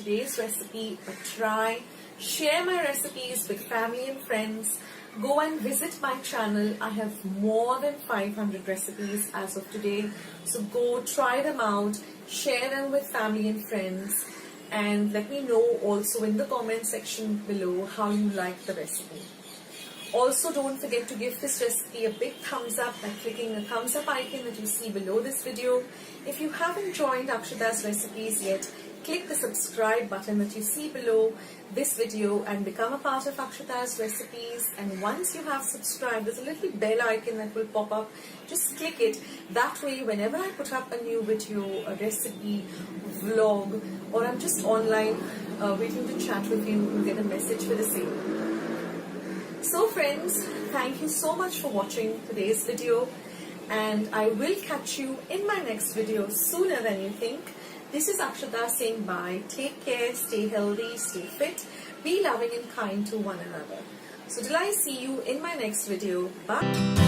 today's recipe a try. Share my recipes with family and friends. Go and visit my channel. I have more than 500 recipes as of today. So go try them out, share them with family and friends, and let me know also in the comment section below how you like the recipe. Also, don't forget to give this recipe a big thumbs up by clicking the thumbs up icon that you see below this video. If you haven't joined Akshata's recipes yet, click the subscribe button that you see below this video and become a part of Akshata's recipes. And once you have subscribed, there's a little bell icon that will pop up. Just click it. That way, whenever I put up a new video, a recipe, vlog, or I'm just online waiting to chat with you, you'll get a message for the same. So friends, thank you so much for watching today's video, and I will catch you in my next video sooner than you think. This is Akshata saying bye. Take care, stay healthy, stay fit, be loving and kind to one another. So till I see you in my next video, bye.